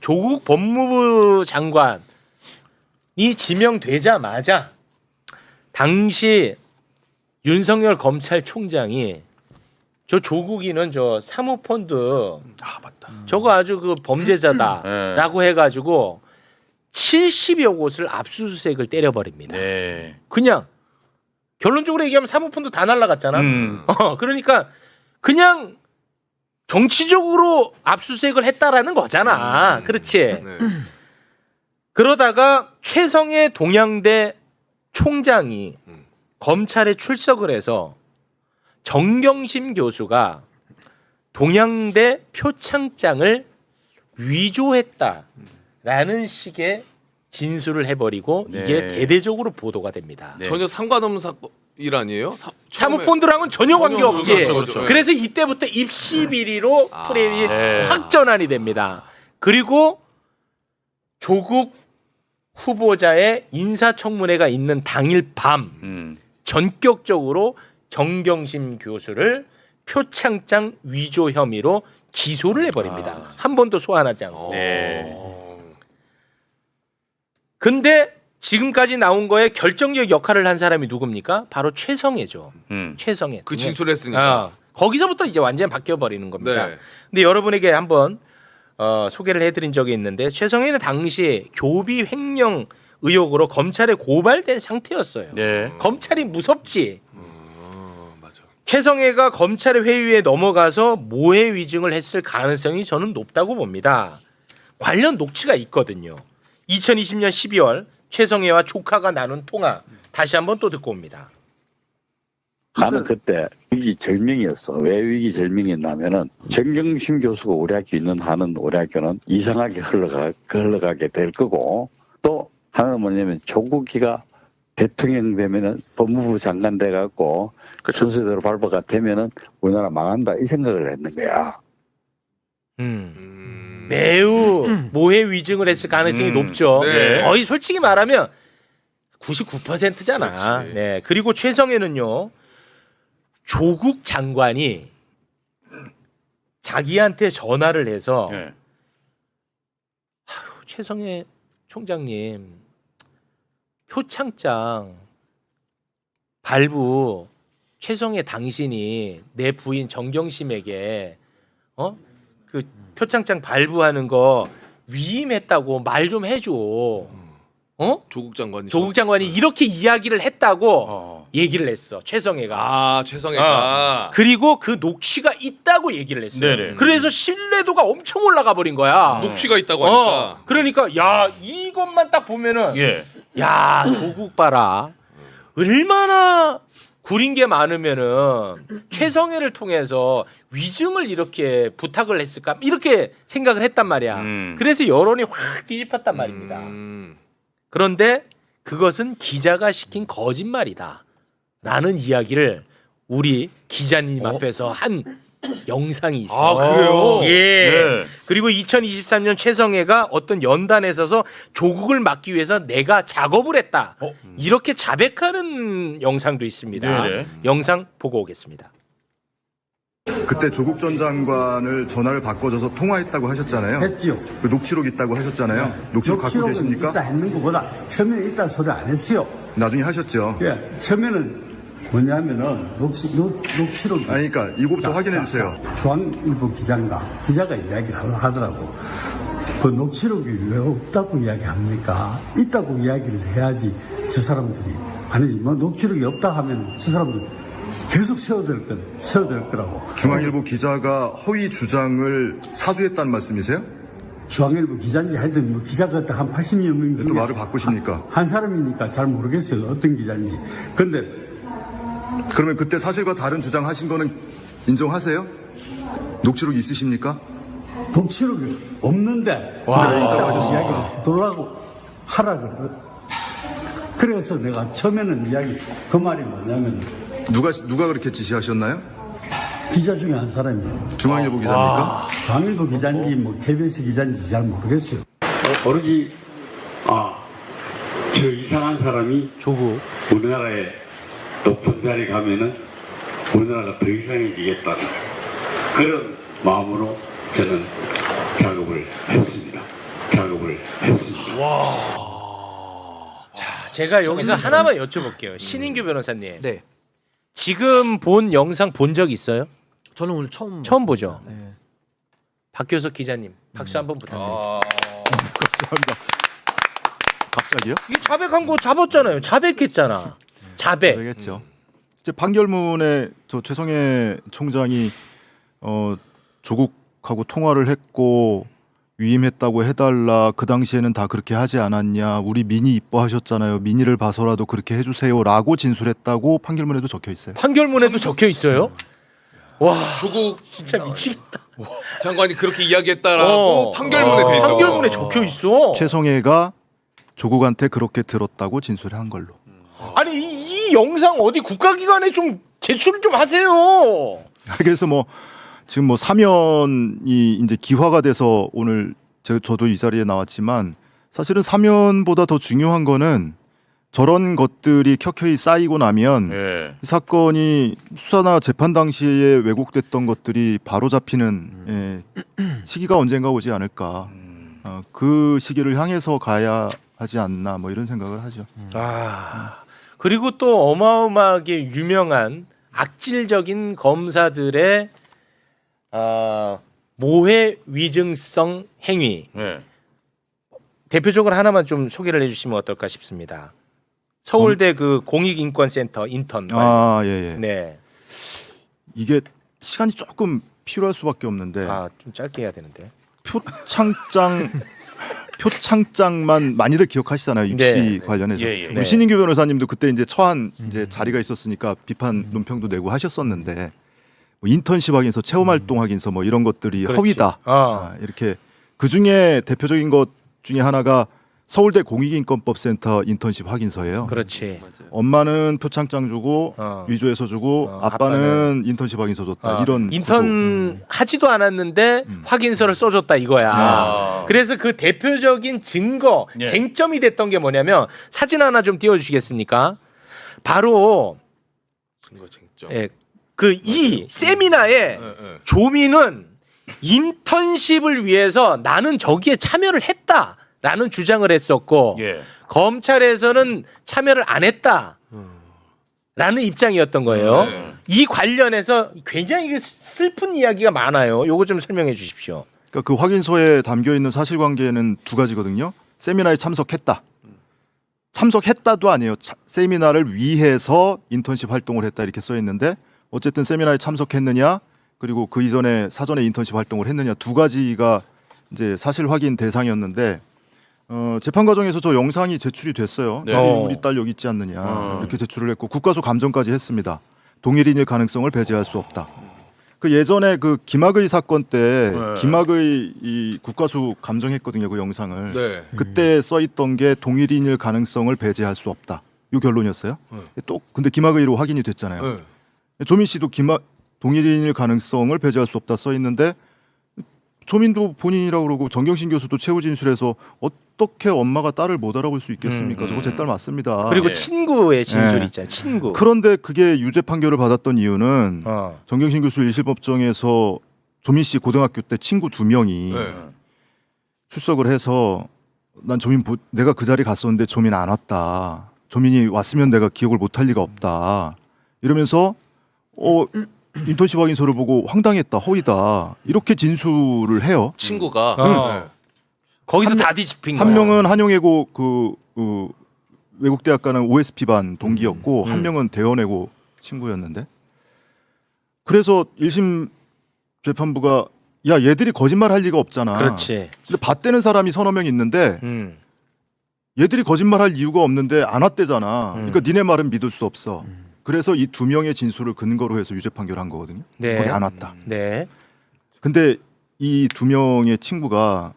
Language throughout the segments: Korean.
조국 법무부 장관이 지명되자마자 당시 윤석열 검찰총장이 저 조국이는 저 사모펀드 맞다. 저거 아주 그 범죄자다라고 해가지고 70여 곳을 압수수색을 때려버립니다. 네. 그냥 결론적으로 얘기하면 사모펀드 다 날라갔잖아. 그러니까 그냥 정치적으로 압수수색을 했다라는 거잖아. 그렇지. 네. 그러다가 최성해 동양대 총장이 검찰에 출석을 해서 정경심 교수가 동양대 표창장을 위조했다라는 식의 진술을 해버리고 네. 이게 대대적으로 보도가 됩니다. 네. 전혀 상관없는 일 아니에요? 사모펀드랑은 전혀 관계없지. 그렇죠. 그래서 이때부터 입시 비리로 프레임이 네. 확 전환이 됩니다. 그리고 조국 후보자의 인사청문회가 있는 당일 밤 전격적으로 정경심 교수를 표창장 위조 혐의로 기소를 해버립니다. 한 번도 소환하지 않고. 네. 근데 지금까지 나온 거에 결정적 역할을 한 사람이 누굽니까? 바로 최성해죠. 최성해. 그 진술을 했으니까. 거기서부터 이제 완전히 바뀌어 버리는 겁니다. 네. 근데 여러분에게 한번 소개를 해드린 적이 있는데 최성해는 당시 교비 횡령 의혹으로 검찰에 고발된 상태였어요. 네. 검찰이 무섭지. 맞아. 최성해가 검찰의 회유에 넘어가서 모해 위증을 했을 가능성이 저는 높다고 봅니다. 관련 녹취가 있거든요. 2020년 12월 최성해와 조카가 나눈 통화 다시 한번 또 듣고 옵니다. 나는 그때 위기절명이었어. 왜 위기절명이었냐면은 정경심 교수가 우리 학교 있는 하는 우리 학교는 이상하게 흘러가게 될 거고, 또 하나는 뭐냐면 조국이가 대통령 되면은 법무부 장관 돼갖고 순서대로 발부가 되면은 우리나라 망한다 이 생각을 했는 거야. 매우 모해 위증을 했을 가능성이 높죠. 네. 거의 솔직히 말하면 99%잖아. 그렇지. 네. 그리고 최성해는요, 조국 장관이 자기한테 전화를 해서 네. 최성해 총장님 표창장 발부 최성해 당신이 내 부인 정경심에게 그 표창장 발부하는 거 위임했다고 말 좀 해줘. 조국 장관이. 조국 장관이 이렇게 이야기를 했다고 얘기를 했어. 최성해가. 최성해가. 그리고 그 녹취가 있다고 얘기를 했어요. 네네. 그래서 신뢰도가 엄청 올라가 버린 거야. 녹취가 있다고 하니까. 그러니까 야 이것만 딱 보면은 예. 야 조국 봐라. 얼마나 구린 게 많으면은 최성해를 통해서 위증을 이렇게 부탁을 했을까 이렇게 생각을 했단 말이야. 그래서 여론이 확 뒤집혔단 말입니다. 그런데 그것은 기자가 시킨 거짓말이다 라는 이야기를 우리 기자님 앞에서 한 영상이 있어요. 그래요? 예. 네. 그리고 2023년 최성해가 어떤 연단에 서서 조국을 막기 위해서 내가 작업을 했다. 이렇게 자백하는 영상도 있습니다. 네네. 영상 보고 오겠습니다. 그때 조국 전 장관을 전화를 바꿔줘서 통화했다고 하셨잖아요. 했지요. 그 녹취록 있다고 하셨잖아요. 녹취록 갖고 녹취록은 계십니까? 있다 했는 것보다 처음에 있다는 소리 안 했어요. 나중에 하셨죠. 예, 처음에는 뭐냐면은 녹취록이 아니, 그러니까 이거부터 확인해 주세요. 중앙일보 기자가 이야기를 하더라고. 그 녹취록이 왜 없다고 이야기합니까? 있다고 이야기를 해야지 저 사람들이. 아니 뭐 녹취록이 없다 하면 저 사람들 계속 세워될 거라고. 중앙일보 기자가 허위 주장을 사주했다는 말씀이세요? 중앙일보 기자인지 하여튼 뭐 기자가 한 80여 명 중에 또 말을 바꾸십니까? 한 사람이니까 잘 모르겠어요. 어떤 기자인지. 근데 그러면 그때 사실과 다른 주장하신 거는 인정하세요? 녹취록 있으십니까? 녹취록이 없는데 근데 왜 있다고 하셨습니까? 이야기를 돌라고 하라 그래. 그래서 내가 처음에는 이야기 그 말이 뭐냐면 누가 그렇게 지시하셨나요? 기자 중에 한 사람이에요. 중앙일보 기자입니까? 중앙일보 기자인지 뭐 KBS 기자인지 잘 모르겠어요. 어르지 저 이상한 사람이 조국 우리나라에 높은 자리 가면은 우리나라가 더 이상해지겠다는 그런 마음으로 저는 작업을 했습니다. 작업을 했습니다. 자, 제가 여기서 하나만 여쭤볼게요. 신인규 변호사님. 네. 지금 본 영상 본 적 있어요? 저는 오늘 처음 처음 보죠. 네. 박교석 기자님 박수 한번 부탁드립니다. 감사합니다. 갑자기요? 이 자백한 거 잡았잖아요. 자백했잖아. 자백. 되겠죠. 이제 판결문에 저 최성해 총장이 조국하고 통화를 했고 위임했다고 해달라. 그 당시에는 다 그렇게 하지 않았냐. 우리 민희 이뻐하셨잖아요. 민희를 봐서라도 그렇게 해주세요라고 진술했다고 판결문에도 적혀 있어요. 판결문에도 적혀 있어요. 와, 조국 진짜 미치겠다. 장관이 그렇게 이야기했다라고 판결문에 돼 있다. 판결문에 적혀 있어. 최성해가 조국한테 그렇게 들었다고 진술한 걸로. 아니 이 영상 어디 국가기관에 좀 제출을 좀 하세요. 그래서 뭐 지금 뭐 사면이 이제 기화가 돼서 오늘 저도 이 자리에 나왔지만 사실은 사면보다 더 중요한 거는 저런 것들이 켜켜이 쌓이고 나면 이 사건이 수사나 재판 당시에 왜곡됐던 것들이 바로 잡히는 시기가 언젠가 오지 않을까. 그 시기를 향해서 가야 하지 않나 뭐 이런 생각을 하죠. 아, 그리고 또 어마어마하게 유명한 악질적인 검사들의 모해 위증성 행위. 대표적으로 하나만 좀 소개를 해주시면 어떨까 싶습니다. 서울대 그 공익인권센터 인턴. 아, 예, 예. 네. 이게 시간이 조금 필요할 수밖에 없는데 좀 짧게 해야 되는데. 표창장만 많이들 기억하시잖아요. 입시 네. 관련해서. 네. 우리 신인규 변호사님도 그때 이제 처한 이제 자리가 있었으니까 비판 논평도 내고 하셨었는데 뭐 인턴십 확인서, 체험 활동 확인서 뭐 이런 것들이 그렇지. 허위다. 이렇게 그 중에 대표적인 것 중에 하나가 서울대 공익인권법센터 인턴십 확인서예요. 그렇지. 엄마는 표창장 주고 위조해서 주고 아빠는 인턴십 확인서 줬다. 이런 인턴 구조. 하지도 않았는데 확인서를 써줬다 이거야. 그래서 그 대표적인 증거 쟁점이 됐던 게 뭐냐면 사진 하나 좀 띄워주시겠습니까? 바로 증거 쟁점. 그 이 세미나에 조민은 인턴십을 위해서 나는 저기에 참여를 했다라는 주장을 했었고 검찰에서는 참여를 안 했다라는 입장이었던 거예요. 이 관련해서 굉장히 슬픈 이야기가 많아요. 요거 좀 설명해 주십시오. 그러니까 그 확인서에 담겨 있는 사실관계는 두 가지거든요. 세미나에 참석했다. 참석했다도 아니에요. 세미나를 위해서 인턴십 활동을 했다 이렇게 써 있는데 어쨌든 세미나에 참석했느냐 그리고 그 이전에 사전에 인턴십 활동을 했느냐 두 가지가 이제 사실 확인 대상이었는데 재판 과정에서 저 영상이 제출이 됐어요. 우리 딸 여기 있지 않느냐 이렇게 제출을 했고 국가수 감정까지 했습니다. 동일인일 가능성을 배제할 수 없다. 그 예전에 그 김학의 사건 때 김학의 이 국가수 감정했거든요. 그 영상을. 그때 써 있던 게 동일인일 가능성을 배제할 수 없다. 이 결론이었어요. 또 근데 김학의로 확인이 됐잖아요. 조민 씨도 동일인일 가능성을 배제할 수 없다 써 있는데 조민도 본인이라고 그러고 정경심 교수도 최후 진술에서 어떻게 엄마가 딸을 못 알아볼 수 있겠습니까? 저거 제 딸 맞습니다. 그리고 친구의 진술 있잖아요. 친구. 그런데 그게 유죄 판결을 받았던 이유는 정경심 교수 1심 법정에서 조민 씨 고등학교 때 친구 2명이 출석을 해서 난 조민 내가 그 자리에 갔었는데 조민 안 왔다. 조민이 왔으면 내가 기억을 못할 리가 없다. 이러면서 인턴십 확인서를 보고 황당했다, 허위다 이렇게 진술을 해요. 친구가 거기서 다 뒤집힌 거야. 한 명은 한영예고 그 외국대학 가는 OSP 반 동기였고 한 명은 대원예고 친구였는데 그래서 1심 재판부가 야 얘들이 거짓말할 리가 없잖아. 그렇지. 근데 받대는 사람이 서너 명 있는데 얘들이 거짓말할 이유가 없는데 안 왔대잖아. 그러니까 니네 말은 믿을 수 없어. 그래서 이 2명의 진술을 근거로 해서 유죄 판결한 거거든요. 거기 안 왔다. 근데 이 2명의 친구가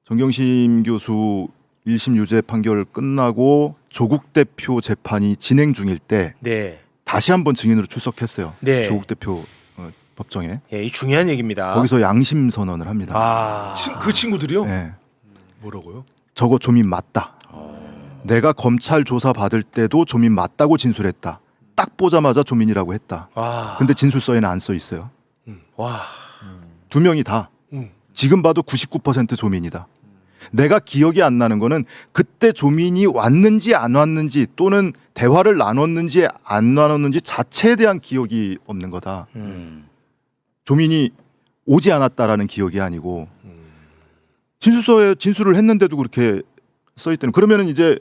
정경심 교수 1심 유죄 판결 끝나고 조국 대표 재판이 진행 중일 때 다시 한번 증인으로 출석했어요. 조국 대표 법정에. 이 중요한 얘기입니다. 거기서 양심 선언을 합니다. 그 친구들이요? 네. 뭐라고요? 저거 조민 맞다. 내가 검찰 조사 받을 때도 조민 맞다고 진술했다. 딱 보자마자 조민이라고 했다. 근데 진술서에는 안 써 있어요. 2명이 다. 지금 봐도 99% 조민이다. 내가 기억이 안 나는 거는 그때 조민이 왔는지 안 왔는지 또는 대화를 나눴는지 안 나눴는지 자체에 대한 기억이 없는 거다. 조민이 오지 않았다라는 기억이 아니고 진술서에 진술을 했는데도 그렇게 써 있다는. 그러면은 이제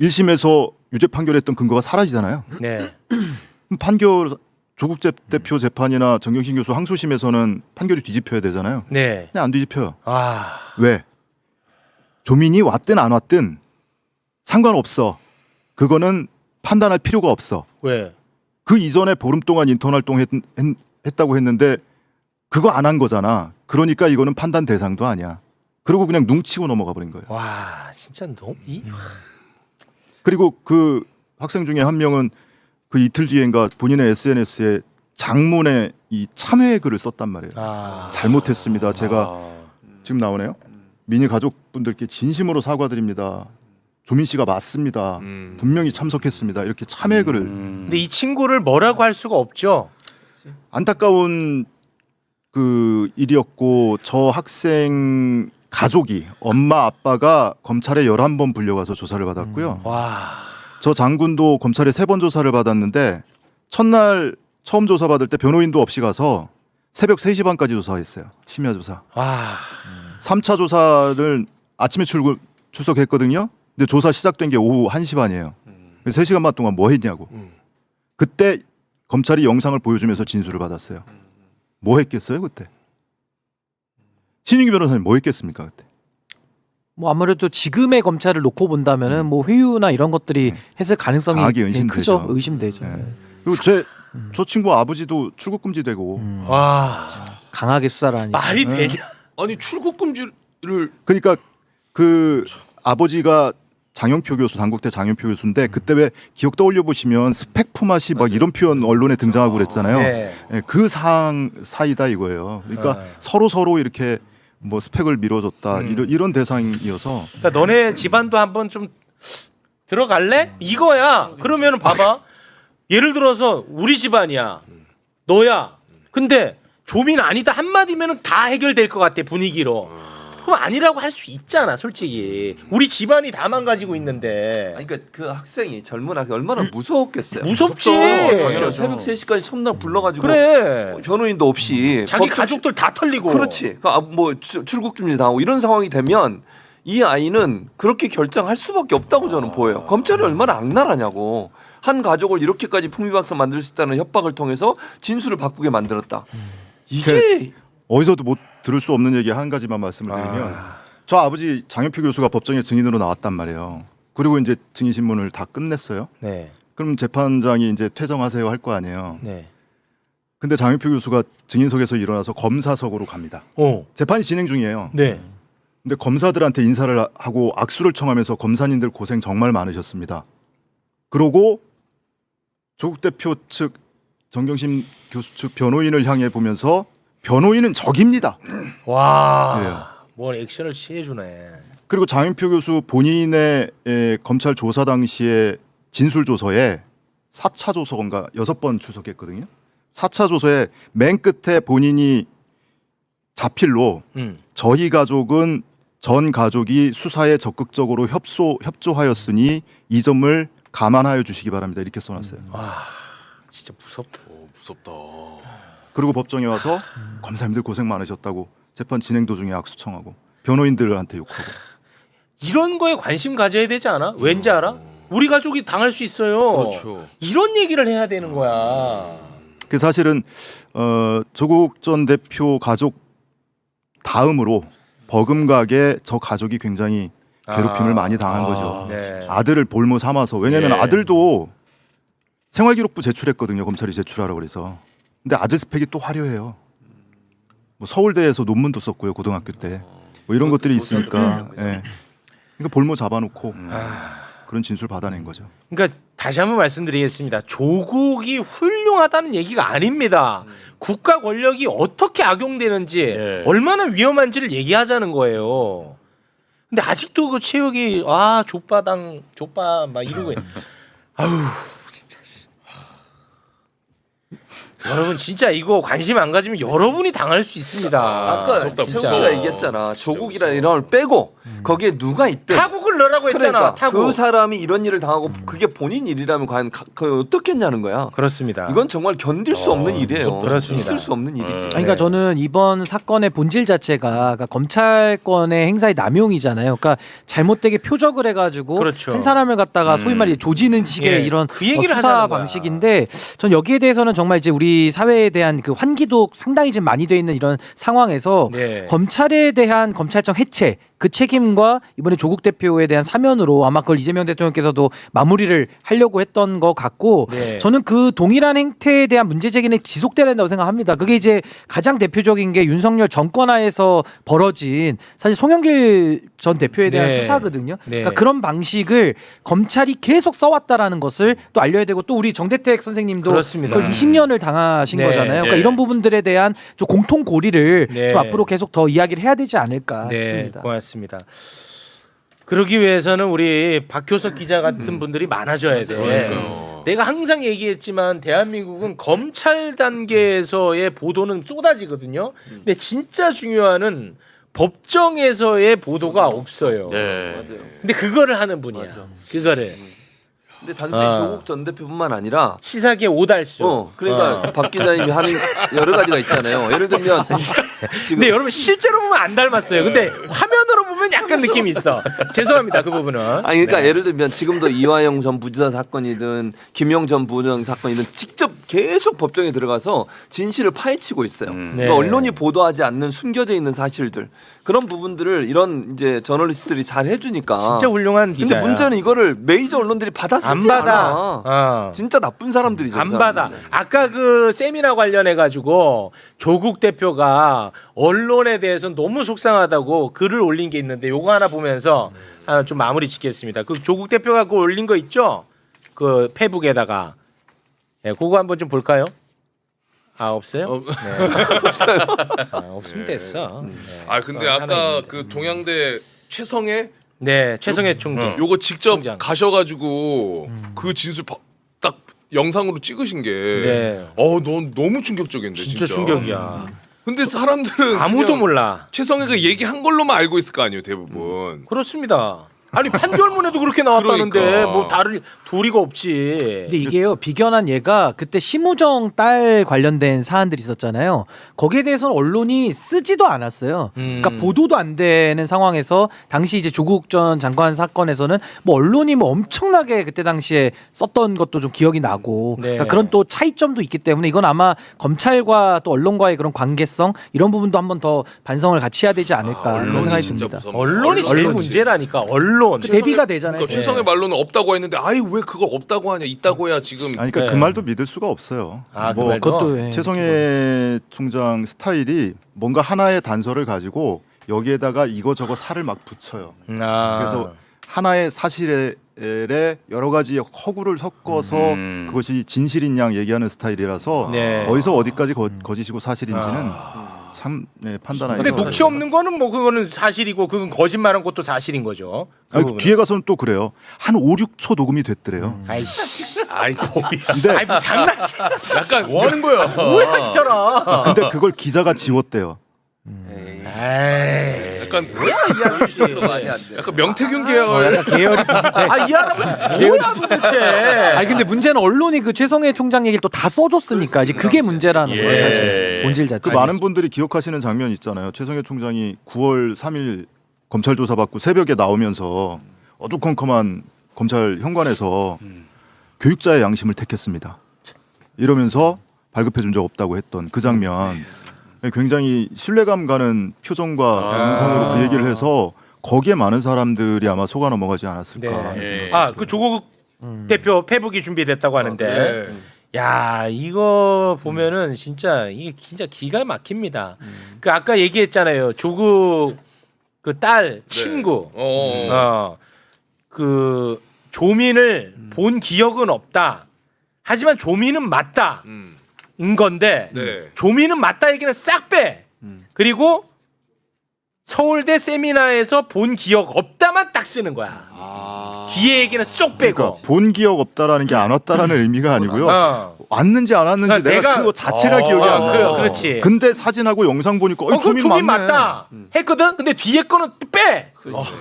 1심에서 유죄 판결했던 근거가 사라지잖아요. 네. 그럼 판결 조국 대표 재판이나 정경심 교수 항소심에서는 판결이 뒤집혀야 되잖아요. 네. 그냥 안 뒤집혀요. 아. 왜? 조민이 왔든 안 왔든 상관없어. 그거는 판단할 필요가 없어. 왜? 그 이전에 보름 동안 인턴 활동했다고 했는데 그거 안 한 거잖아. 그러니까 이거는 판단 대상도 아니야. 그리고 그냥 눈치고 넘어가 버린 거예요. 와, 진짜 너무 그리고 그 학생 중에 한 명은 그 이틀 뒤엔가 본인의 SNS에 장문의 이 참회 글을 썼단 말이에요. 아. 잘못했습니다. 제가 지금 나오네요. 민희 가족분들께 진심으로 사과드립니다. 조민 씨가 맞습니다. 분명히 참석했습니다. 이렇게 참회 글을. 근데 이 친구를 뭐라고 할 수가 없죠. 안타까운 그 일이었고 저 학생 가족이 엄마 아빠가 검찰에 11번 불려가서 조사를 받았고요. 와. 저 장군도 검찰에 3번 조사를 받았는데 첫날 처음 조사 받을 때 변호인도 없이 가서 새벽 3시 반까지 조사했어요. 심야 조사. 와. 3차 조사를 아침에 출석했거든요. 근데 조사 시작된 게 오후 1시 반이에요. 그래서 3시간 반 동안 뭐 했냐고. 그때 검찰이 영상을 보여주면서 진술을 받았어요. 뭐 했겠어요 그때? 신인규 변호사님 뭐 했겠습니까 그때? 뭐 아무래도 지금의 검찰을 놓고 본다면은 뭐 회유나 이런 것들이 했을 가능성이 강하게 되게 의심되죠. 크죠. 의심되죠. 네. 네. 그리고 저 친구 아버지도 출국 금지되고. 와. 강하게 수사를 하니까. 말이 네. 되냐? 아니 출국 금지를 그러니까 그 아버지가 장영표 교수, 단국대 장영표 교수인데 그때 왜 기억 떠올려 보시면 스펙 품앗이 막 이런 표현 언론에 등장하고 그랬잖아요. 네. 예, 그 사이다 이거예요. 그러니까 네. 서로 이렇게 뭐 스펙을 미뤄줬다 이런 대상이어서. 그러니까 너네 집안도 한번 좀 들어갈래? 이거야. 그러면은 봐봐. 예를 들어서 우리 집안이야. 너야. 근데 조민 아니다 한마디면은 다 해결될 것 같아 분위기로. 그럼 아니라고 할 수 있잖아 솔직히. 우리 집안이 다 망가지고 있는데. 아니 그러니까 그 학생이 젊은 학생 얼마나 무서웠겠어요. 무섭지. 당연히 새벽 3시까지 첫날 불러가지고 그래. 변호인도 없이 자기 법정- 가족들 다 털리고. 그렇지. 뭐 출국 금지 당하고 이런 상황이 되면 이 아이는 그렇게 결정할 수밖에 없다고 저는 보여요. 검찰이 얼마나 악랄하냐고. 한 가족을 이렇게까지 풍비박산 만들 수 있다는 협박을 통해서 진술을 바꾸게 만들었다. 이게 어디서도 못 들을 수 없는 얘기 한 가지만 말씀을 드리면 저 아버지 장영표 교수가 법정에 증인으로 나왔단 말이에요. 그리고 이제 증인 신문을 다 끝냈어요. 네. 그럼 재판장이 이제 퇴정하세요 할 거 아니에요. 네. 근데 장영표 교수가 증인석에서 일어나서 검사석으로 갑니다. 재판이 진행 중이에요. 네. 근데 검사들한테 인사를 하고 악수를 청하면서 검사님들 고생 정말 많으셨습니다. 그러고 조국 대표 측 정경심 교수 측 변호인을 향해 보면서 변호인은 적입니다. 와. 그래요. 뭘 액션을 취해주네. 그리고 장윤표 교수 본인의 검찰 조사 당시에 진술 조서에 4차 조서인가 6번 출석했거든요. 4차 조서에 맨 끝에 본인이 자필로 저희 가족은 전 가족이 수사에 적극적으로 협조하였으니 이 점을 감안하여 주시기 바랍니다. 이렇게 써놨어요. 와. 진짜 무섭다. 무섭다. 그리고 법정에 와서 검사님들 고생 많으셨다고 재판 진행 도중에 악수 청하고 변호인들한테 욕하고. 이런 거에 관심 가져야 되지 않아? 왠지 알아? 우리 가족이 당할 수 있어요. 그렇죠. 이런 얘기를 해야 되는 거야. 그 사실은 조국 전 대표 가족 다음으로 버금가게 저 가족이 굉장히 괴롭힘을 많이 당한 거죠. 네. 아들을 볼모 삼아서. 왜냐하면 예. 아들도 생활기록부 제출했거든요. 검찰이 제출하라고 그래서. 근데 아들 스펙이 또 화려해요. 뭐 서울대에서 논문도 썼고요. 고등학교 때. 뭐 이런 것들이 있으니까. 예. 그러니까 볼모 잡아놓고 그런 진술 받아낸 거죠. 그러니까 다시 한번 말씀드리겠습니다. 조국이 훌륭하다는 얘기가 아닙니다. 국가 권력이 어떻게 악용되는지 예. 얼마나 위험한지를 얘기하자는 거예요. 근데 아직도 그 체육이 족바 막 이러고 아유 진짜. 여러분 진짜 이거 관심 안 가지면 여러분이 당할 수 있습니다. 아까 무섭다, 최우 진짜. 씨가 얘기했잖아. 조국이라 이런 걸 빼고 거기에 누가 있든 타국을 넣으라고 했잖아. 그러니까 타국. 그 사람이 이런 일을 당하고 그게 본인 일이라면 과연 그 어떻겠냐는 거야. 그렇습니다. 이건 정말 견딜 수 없는 일이에요. 무섭다. 그렇습니다. 있을 수 없는 일이지. 그러니까 저는 이번 사건의 본질 자체가 그러니까 검찰권의 행사의 남용이잖아요. 그러니까 잘못되게 표적을 해가지고 그렇죠. 한 사람을 갖다가 소위 말해 조지는 식의 예, 이런 그 얘기를 수사 하자는 거야. 방식인데 전 여기에 대해서는 정말 이제 우리 사회에 대한 그 환기도 상당히 좀 많이 돼 있는 이런 상황에서 네. 검찰에 대한 검찰청 해체 그 책임과 이번에 조국 대표에 대한 사면으로 아마 그걸 이재명 대통령께서도 마무리를 하려고 했던 것 같고 네. 저는 그 동일한 행태에 대한 문제 제기는 지속돼야 된다고 생각합니다. 그게 이제 가장 대표적인 게 윤석열 정권하에서 벌어진 사실 송영길 전 대표에 대한 네. 수사거든요. 네. 그러니까 그런 방식을 검찰이 계속 써왔다라는 것을 또 알려야 되고 또 우리 정대택 선생님도 그렇습니다. 그걸 20년을 당하신 네. 거잖아요. 그러니까 예. 이런 부분들에 대한 좀 공통 고리를 네. 좀 앞으로 계속 더 이야기를 해야 되지 않을까 네, 싶습니다. 고맙습니다. 그러기 위해서는 우리 박효석 기자 같은 분들이 많아져야 돼. 그러니까요. 내가 항상 얘기했지만 대한민국은 검찰 단계에서의 보도는 쏟아지거든요. 근데 진짜 중요한 법정에서의 보도가 없어요. 네. 맞아요. 근데 그거를 하는 분이야. 맞아. 그거를 근데 단순히 아. 조국 전 대표뿐만 아니라 시사계 오달수. 그러니까 박 기자님이 하는 여러 가지가 있잖아요. 예를 들면 지금 근데 여러분 실제로 보면 안 닮았어요. 근데 화면으로 보면 약간 느낌이 있어. 죄송합니다. 그 부분은. 아니 그러니까 네. 예를 들면 지금도 이화영 전 부지사 사건이든 김용 전 부장 사건이든 직접 계속 법정에 들어가서 진실을 파헤치고 있어요. 네. 그러니까 언론이 보도하지 않는 숨겨져 있는 사실들 그런 부분들을 이런 이제 저널리스트들이 잘 해주니까. 진짜 훌륭한 기자야. 근데 문제는 이거를 메이저 언론들이 받아 안 쓰지 받아. 않아. 진짜 나쁜 사람들이죠. 안 그 받아. 사람들. 아까 그 세미나 관련해 가지고 조국 대표가 언론에 대해서 너무 속상하다고 글을 올린 게 있는데 요거 하나 보면서 좀 마무리 짓겠습니다. 그 조국 대표가 그 올린 거 있죠? 그 페북에다가. 네, 그거 한번 좀 볼까요? 아 없어요? 네. 없어요. 없으면 됐어. 네. 아 근데 하나 아까 있는데. 그 동양대 최성애 네, 최성애 총장. 요거 직접 총장. 가셔가지고 그 진술 딱 영상으로 찍으신 게 네. 넌 너무 충격적인데 진짜 진짜. 충격이야. 근데 사람들은 아무도 그냥 몰라. 최성애가 얘기한 걸로만 알고 있을 거 아니에요 대부분. 그렇습니다. 아니 판결문에도 그렇게 나왔다는데 그러니까. 뭐 다른 도리가 없지. 근데 이게요 비견한 얘가 그때 심우정 딸 관련된 사안들이 있었잖아요. 거기에 대해서는 언론이 쓰지도 않았어요. 그러니까 보도도 안 되는 상황에서 당시 이제 조국 전 장관 사건에서는 뭐 언론이 뭐 엄청나게 그때 당시에 썼던 것도 좀 기억이 나고 네. 그러니까 그런 또 차이점도 있기 때문에 이건 아마 검찰과 또 언론과의 그런 관계성 이런 부분도 한번 더 반성을 같이 해야 되지 않을까 그런 언론이 생각이 진짜 듭니다. 무섭네. 언론이 제일 언론이. 문제라니까 언론. 그 대비가 되잖아요. 그러니까 최성애 말로는 없다고 했는데 아이 왜 그걸 없다고 하냐 있다고 해야 지금. 아니, 그러니까 네. 그 말도 믿을 수가 없어요. 아, 뭐 그 말도? 그것도 예. 최성애 총장 스타일이 뭔가 하나의 단서를 가지고 여기에다가 이거저거 살을 막 붙여요. 그래서 하나의 사실에 여러 가지 허구를 섞어서 그것이 진실인 양 얘기하는 스타일이라서 네. 어디서 어디까지 거짓이고 사실인지는 참 판단하기가 근데 녹취 없는 거는 뭐 그거는 사실이고 그건 거짓말한 것도 사실인 거죠. 그 아니, 부분은. 뒤에 가서는 또 그래요. 한 5, 6초 녹음이 됐더래요. 아이씨. 아이 뭐야. 근데 아이 뭐 장난치. 약간 뭐 하는 거야? 뭐야 이 사람. 근데 그걸 기자가 지웠대요. 에이. 약간 이 아저씨. 많이 안 돼. 약간 명태균 계열. 약간 계열이 비슷해. 아이 할아버지 뭐야 도대체. 아니 근데 문제는 언론이 그 최성애 총장 얘기를 또 다 써줬으니까 이제 그게 문제라는 예. 거예요 사실 본질 자체. 그 많은 분들이 기억하시는 장면 있잖아요. 최성애 총장이 9월 3일 검찰 조사 받고 새벽에 나오면서 어두컴컴한 검찰 현관에서 교육자의 양심을 택했습니다. 이러면서 발급해 준 적 없다고 했던 그 장면 굉장히 신뢰감 가는 표정과 영상으로 그 얘기를 해서 거기에 많은 사람들이 아마 속아 넘어가지 않았을까. 네. 하는 생각이 아 그 조국 대표 페북이 준비됐다고 하는데. 네. 야 이거 보면은 진짜 이게 진짜 기가 막힙니다. 그 아까 얘기했잖아요. 조국 그 딸 친구. 그 조민을 본 기억은 없다. 하지만 조민은 맞다. 인 건데 네. 조민은 맞다 얘기는 싹 빼. 그리고 서울대 세미나에서 본 기억 없다만 딱 쓰는 거야. 뒤에 얘기는 쏙 빼고. 그러니까 본 기억 없다라는 게 안 왔다라는 의미가 아니고요. 어. 왔는지 안 왔는지 그러니까 내가 그거 자체가 기억이 안 나요. 그렇지. 근데 사진하고 영상 보니까 그럼 조민 조민 맞네. 맞다 했거든. 근데 뒤에 거는 빼.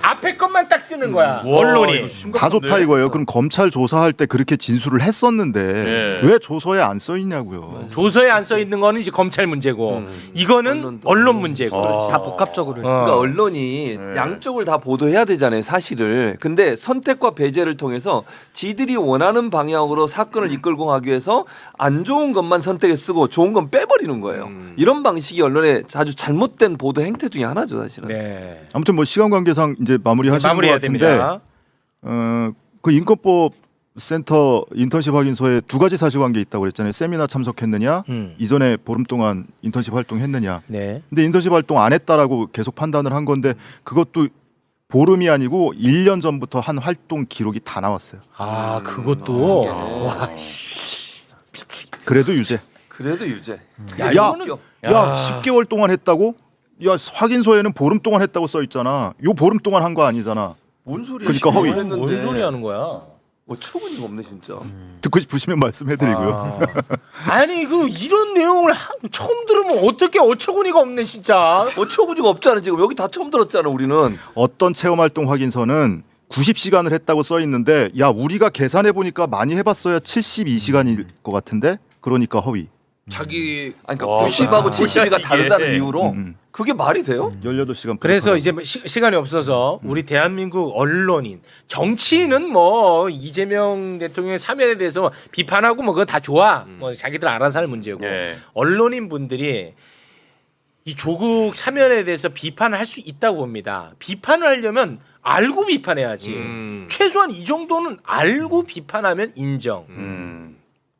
앞에 것만 딱 쓰는 거야. 언론이. 다 좋다 이거예요. 그럼 검찰 조사할 때 그렇게 진술을 했었는데 왜 조서에 안 써 있냐고요. 조서에 안 써 있는 거는 이제 검찰 문제고 이거는 언론도. 언론 문제고. 다 복합적으로 했어요. 그러니까 언론이 양쪽을 다 보도해야 되잖아요, 사실을. 근데 선택과 배제를 통해서 지들이 원하는 방향으로 사건을 이끌고 가기 위해서 안 좋은 것만 선택해 쓰고 좋은 건 빼버리는 거예요. 이런 방식이 언론의 아주 잘못된 보도 행태 중에 하나죠, 사실은. 네. 아무튼 뭐 시간 관계상 이제 마무리하시는 것 마무리해야 같은데 됩니다. 그 인권법 센터 인턴십 확인서에 두 가지 사실관계 있다고 그랬잖아요. 세미나 참석했느냐, 이전에 보름 동안 인턴십 활동했느냐. 네. 근데 인턴십 활동 안 했다라고 계속 판단을 한 건데 그것도 보름이 아니고 1년 전부터 한 활동 기록이 다 나왔어요. 아 그것도 와 씨. 그래도 유죄. 그래도 유죄. 야, 이거는- 야 10개월 동안 했다고? 야 확인서에는 보름 동안 했다고 써 있잖아. 요 보름 동안 한 거 아니잖아. 뭔 소리야? 그러니까 허위. 했는데. 뭔 소리 하는 거야? 뭐 초분이 없네 진짜. 듣고 싶으시면 말씀해드리고요. 아니 그 이런 내용을 처음 들으면 어떻게 어처구니가 없네 진짜. 어처구니가 없잖아 지금 여기 다 처음 들었잖아 우리는. 어떤 체험활동 확인서는 90시간을 했다고 써 있는데 야 우리가 계산해 보니까 많이 해봤어야 72시간일 것 같은데 그러니까 허위. 자기 아니, 그러니까 90하고 72가 다르다는 이유로 음. 그게 말이 돼요? 18시간. 그래서 이제 시간이 없어서 우리 대한민국 언론인, 정치인은 뭐 이재명 대통령의 사면에 대해서 비판하고 뭐 그거 다 좋아. 뭐 자기들 알아서 할 문제고 언론인 분들이 이 조국 사면에 대해서 비판을 할 수 있다고 봅니다. 비판을 하려면 알고 비판해야지. 최소한 이 정도는 알고 비판하면 인정.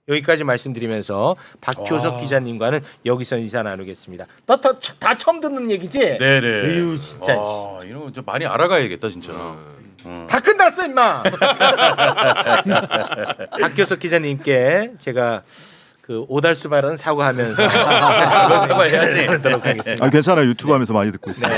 여기까지 말씀드리면서 박효석 기자님과는 여기서 인사 나누겠습니다. 다 처음 듣는 얘기지? 네네. 에휴 진짜. 이런 거 좀 많이 알아가야겠다 진짜. 다 끝났어 임마. 박효석 기자님께 제가 그 오달수 발언 사과하면서 사과해야지. 하도록 하겠습니다. 괜찮아요. 유튜브 하면서 많이 듣고 있어요.